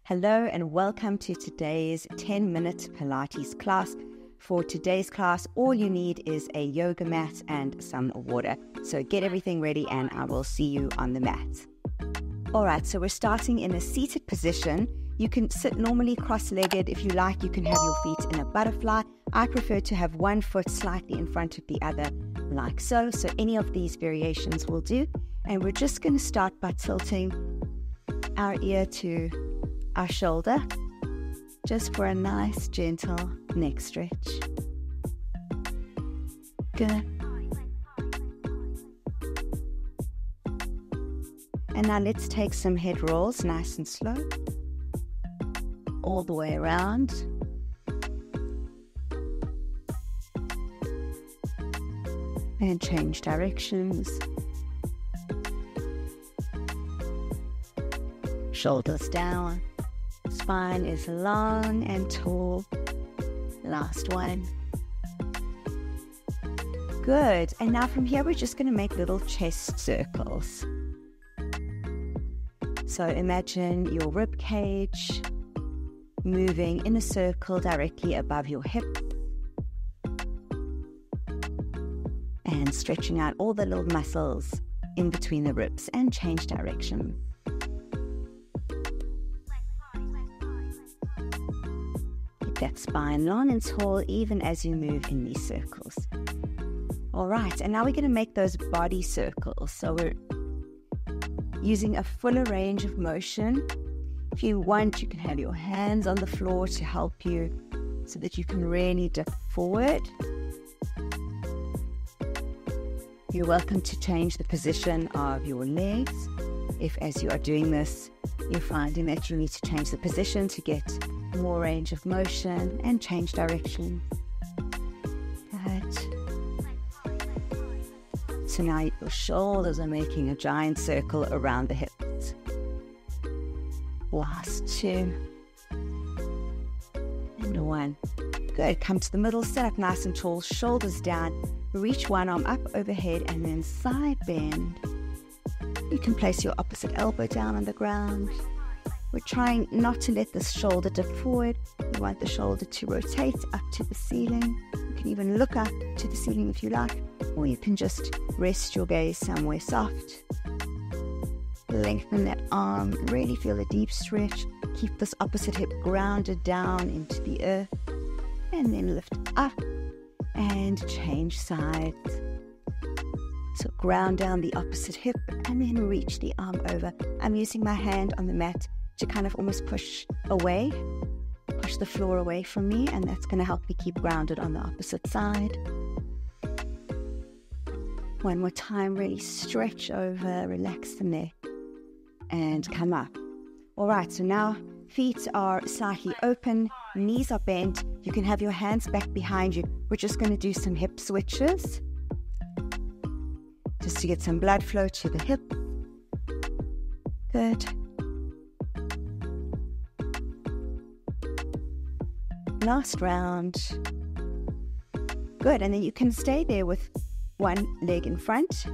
Hello and welcome to today's 10-minute Pilates class. For today's class, all you need is a yoga mat and some water. So get everything ready and I will see you on the mat. Alright, so we're starting in a seated position. You can sit normally cross-legged. If you like, you can have your feet in a butterfly. I prefer to have one foot slightly in front of the other, like so. So any of these variations will do. And we're just going to start by tilting our ear to our shoulder, just for a nice, gentle neck stretch. Good. And now let's take some head rolls, nice and slow, all the way around. And change directions. Shoulders down. Spine is long and tall. Last one. Good. And now from here, we're just going to make little chest circles. So imagine your rib cage moving in a circle directly above your hip. And stretching out all the little muscles in between the ribs and change direction. That spine long and tall even as you move in these circles. All right, and now we're going to make those body circles. So we're using a fuller range of motion. If you want, you can have your hands on the floor to help you so that you can really dip forward. You're welcome to change the position of your legs. If as you are doing this, you're finding that you need to change the position to get more range of motion and change direction. Good. So now your shoulders are making a giant circle around the hips. Last two. And one. Good. Come to the middle, sit up nice and tall, shoulders down. Reach one arm up overhead and then side bend. You can place your opposite elbow down on the ground. We're trying not to let the shoulder dip forward. We want the shoulder to rotate up to the ceiling. You can even look up to the ceiling if you like, or you can just rest your gaze somewhere soft. Lengthen that arm, really feel a deep stretch. Keep this opposite hip grounded down into the earth, and then lift up and change sides. So ground down the opposite hip and then reach the arm over. I'm using my hand on the mat to kind of almost push the floor away from me, and that's going to help me keep grounded on the opposite side. One more time, really stretch over, relax the neck, and come up. All right, so now feet are slightly open, knees are bent. You can have your hands back behind you. We're just going to do some hip switches, just to get some blood flow to the hip. Good. Last round. Good, and then you can stay there with one leg in front.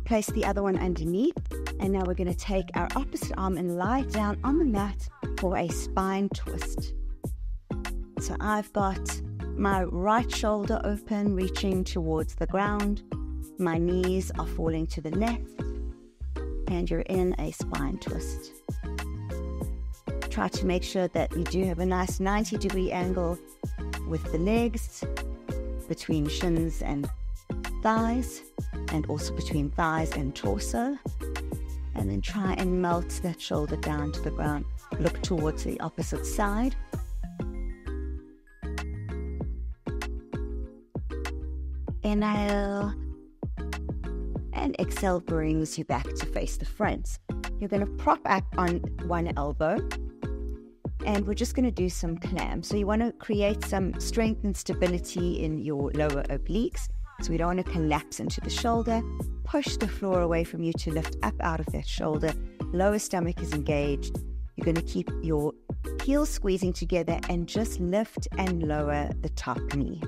Place the other one underneath. And now we're going to take our opposite arm and lie down on the mat for a spine twist. So I've got my right shoulder open, reaching towards the ground. My knees are falling to the left. And you're in a spine twist. Try to make sure that you do have a nice 90-degree angle with the legs, between shins and thighs, and also between thighs and torso. And then try and melt that shoulder down to the ground. Look towards the opposite side. Inhale. And exhale brings you back to face the front. You're going to prop up on one elbow. And we're just going to do some clams. So you want to create some strength and stability in your lower obliques. So we don't want to collapse into the shoulder. Push the floor away from you to lift up out of that shoulder. Lower stomach is engaged. You're going to keep your heels squeezing together and just lift and lower the top knee.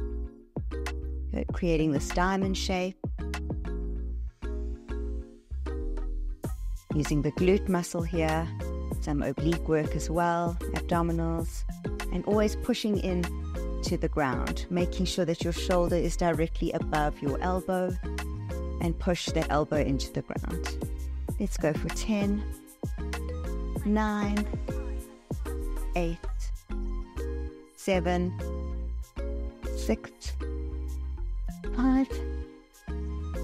Good. Creating this diamond shape. Using the glute muscle here some oblique work as well, abdominals, and always pushing in to the ground, making sure that your shoulder is directly above your elbow, and push that elbow into the ground. Let's go for 10, 9, 8, 7, 6, 5,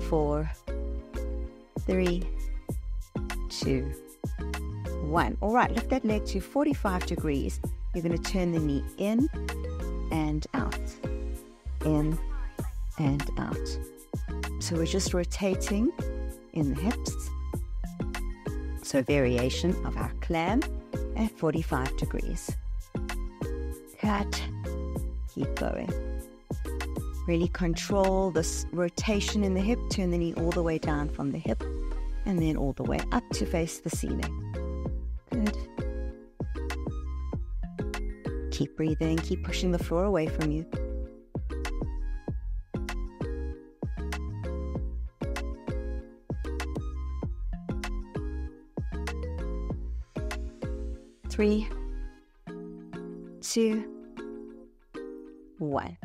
4, 3, 2, 1. All right, lift that leg to 45 degrees. You're going to turn the knee in and out, in and out. So we're just rotating in the hips. So variation of our clam at 45 degrees. Cut, keep going. Really control this rotation in the hip. Turn the knee all the way down from the hip and then all the way up to face the ceiling. Good. Keep breathing, keep pushing the floor away from you. Three, 2, 1.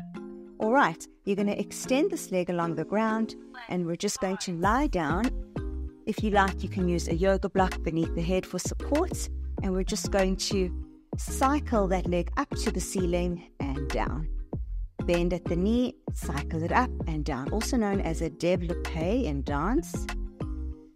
All right, you're going to extend this leg along the ground, and we're just going to lie down. If you like, you can use a yoga block beneath the head for support, and we're just going to cycle that leg up to the ceiling and down. Bend at the knee, cycle it up and down, also known as a développé in dance.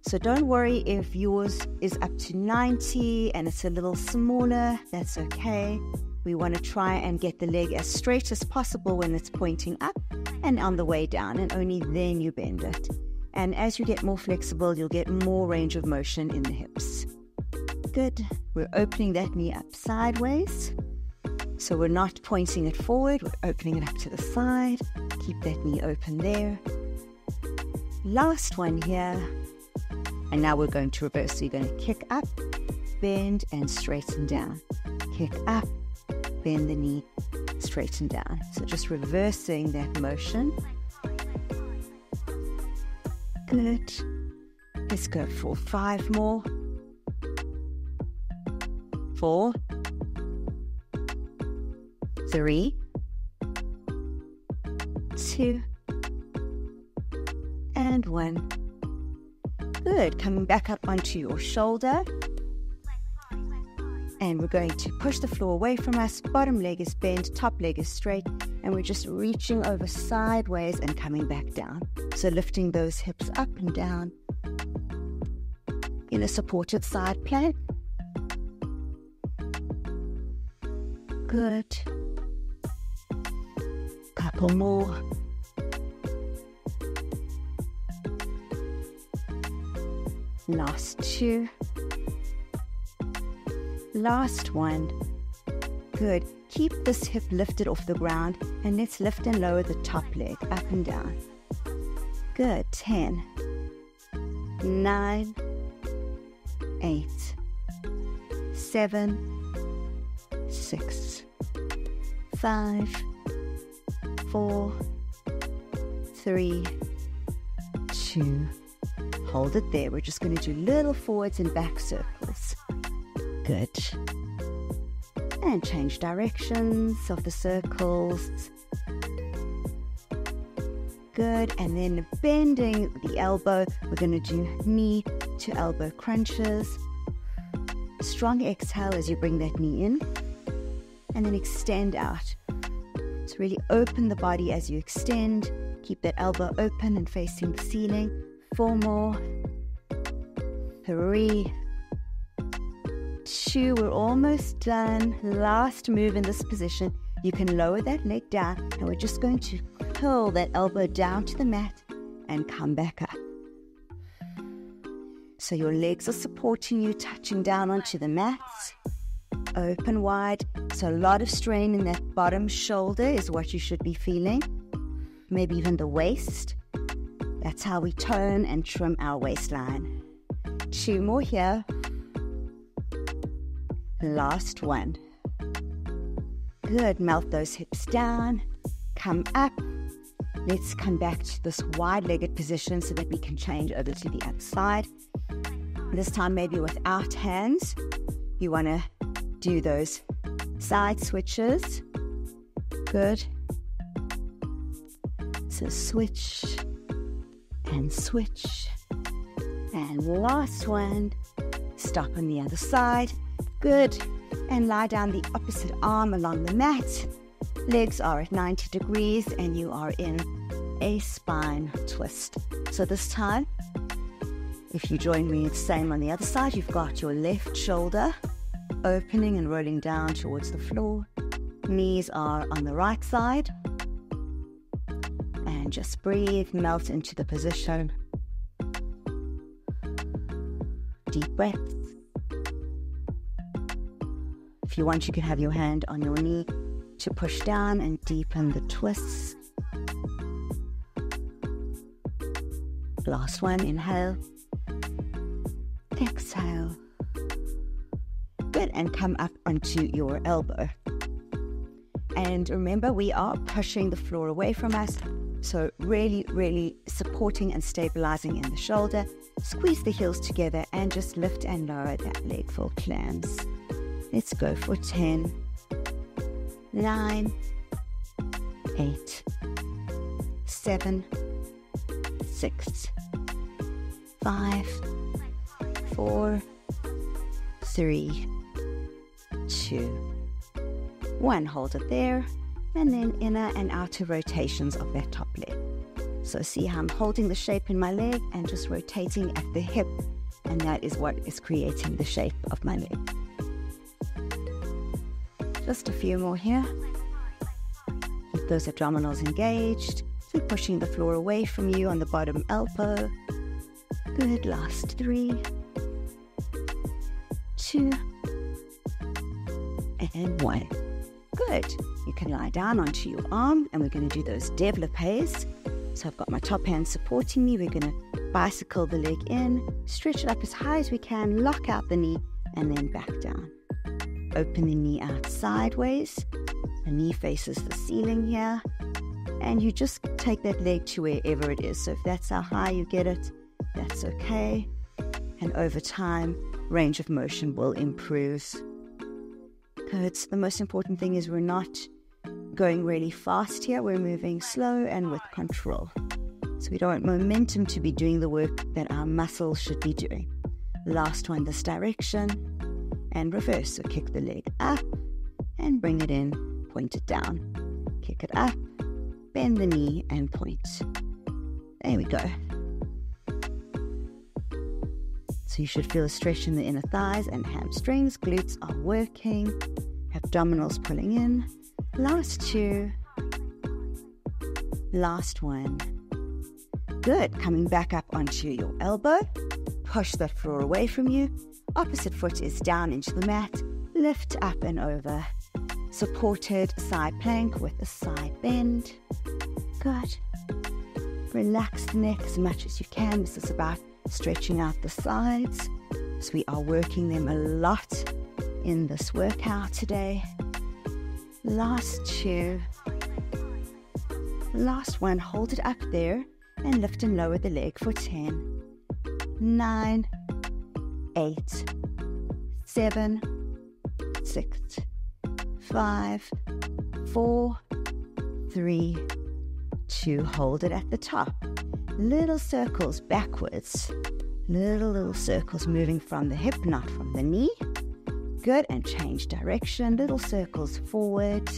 So don't worry if yours is up to 90 and it's a little smaller, that's okay. We want to try and get the leg as straight as possible when it's pointing up and on the way down, and only then you bend it. And as you get more flexible, you'll get more range of motion in the hips. Good. We're opening that knee up sideways. So we're not pointing it forward, we're opening it up to the side. Keep that knee open there. Last one here. And now we're going to reverse. So you're going to kick up, bend, and straighten down. Kick up, bend the knee, straighten down. So just reversing that motion. Good. Let's go for 5 more. 4, 3, 2, and 1. Good. Coming back up onto your shoulder. And we're going to push the floor away from us. Bottom leg is bent, top leg is straight, and we're just reaching over sideways and coming back down. So lifting those hips up and down in a supported side plank. Good. Couple more. Last 2. Last 1. Good. Keep this hip lifted off the ground, and let's lift and lower the top leg up and down. Good. 10, 9, 8, 7, 6, 5, 4, 3, 2. Hold it there. We're just going to do little forwards and back circles. Good. And change directions of the circles. Good. And then bending the elbow, we're going to do knee to elbow crunches. Strong exhale as you bring that knee in. And then extend out. So really open the body as you extend. Keep that elbow open and facing the ceiling. 4 more. 3, 2. We're almost done. Last move in this position. You can lower that leg down, and we're just going to curl that elbow down to the mat and come back up. So your legs are supporting you, touching down onto the mats. Open wide. So a lot of strain in that bottom shoulder is what you should be feeling. Maybe even the waist. That's how we tone and trim our waistline. 2 more here. Last 1. Good. Melt those hips down. Come up. Let's come back to this wide-legged position so that we can change over to the other side. This time maybe without hands. You want to do those side switches. Good. So switch and switch. And last one. Stop on the other side. Good. And lie down the opposite arm along the mat. Legs are at 90 degrees and you are in a spine twist. So this time, if you join me, it's the same on the other side. You've got your left shoulder opening and rolling down towards the floor. Knees are on the right side. And just breathe, melt into the position. Deep breaths. If you want, you can have your hand on your knee to push down and deepen the twists. Last one, inhale. Exhale. Good, and come up onto your elbow. And remember, we are pushing the floor away from us. So really, really supporting and stabilizing in the shoulder. Squeeze the heels together and just lift and lower that leg for clams. Let's go for 10, 9, 8, 7, 6, 5, 4, 3, 2, 1. Hold it there. And then inner and outer rotations of that top leg. So see how I'm holding the shape in my leg and just rotating at the hip, and that is what is creating the shape of my leg. Just a few more here. Keep those abdominals engaged. Keep pushing the floor away from you on the bottom elbow. Good, last 3, 2, and 1. Good. You can lie down onto your arm, and we're going to do those développés. So I've got my top hand supporting me. We're going to bicycle the leg in, stretch it up as high as we can, lock out the knee, and then back down. Open the knee out sideways. The knee faces the ceiling here. And you just take that leg to wherever it is. So if that's how high you get it, that's okay. And over time, range of motion will improve. Good. The most important thing is we're not going really fast here. We're moving slow and with control. So we don't want momentum to be doing the work that our muscles should be doing. Last one, this direction. And reverse. So kick the leg up and bring it in, point it down. Kick it up, bend the knee and point. There we go. So you should feel a stretch in the inner thighs and hamstrings. Glutes are working. Abdominals pulling in. Last 2. Last 1. Good. Coming back up onto your elbow. Push that floor away from you. Opposite foot is down into the mat. Lift up and over. Supported side plank with a side bend. Good. Relax the neck as much as you can. This is about stretching out the sides, so we are working them a lot in this workout today. Last 2. Last 1. Hold it up there and lift and lower the leg for 10, 9, 8, 7, 6, 5, 4, 3, 2. Hold it at the top. Little circles backwards. Little circles moving from the hip, not from the knee. Good, and change direction. Little circles forward.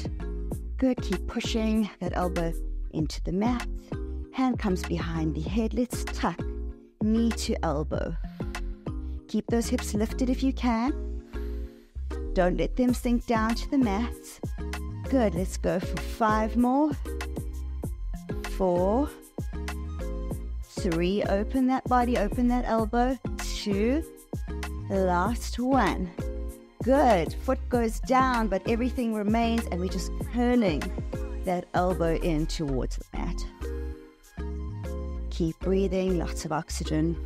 Good, keep pushing that elbow into the mat. Hand comes behind the head. Let's tuck knee to elbow. Keep those hips lifted if you can. Don't let them sink down to the mat. Good, let's go for 5 more. 4, 3, open that body, open that elbow. 2, last 1. Good, foot goes down, but everything remains, and we're just curling that elbow in towards the mat. Keep breathing, lots of oxygen.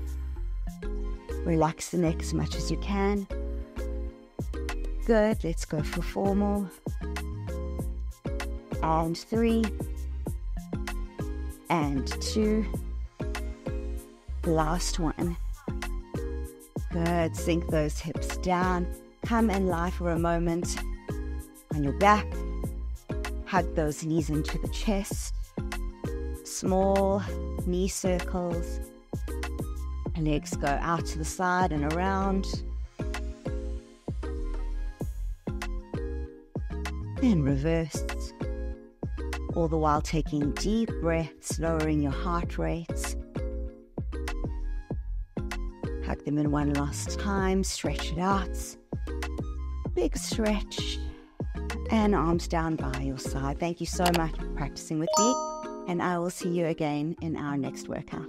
Relax the neck as much as you can. Good, let's go for 4 more. And 3. And 2. Last 1. Good, sink those hips down. come and lie for a moment on your back. Hug those knees into the chest. Small knee circles. Legs go out to the side and around. Then reverse. All the while taking deep breaths, lowering your heart rate. Hug them in one last time. Stretch it out. Big stretch. And arms down by your side. Thank you so much for practicing with me. And I will see you again in our next workout.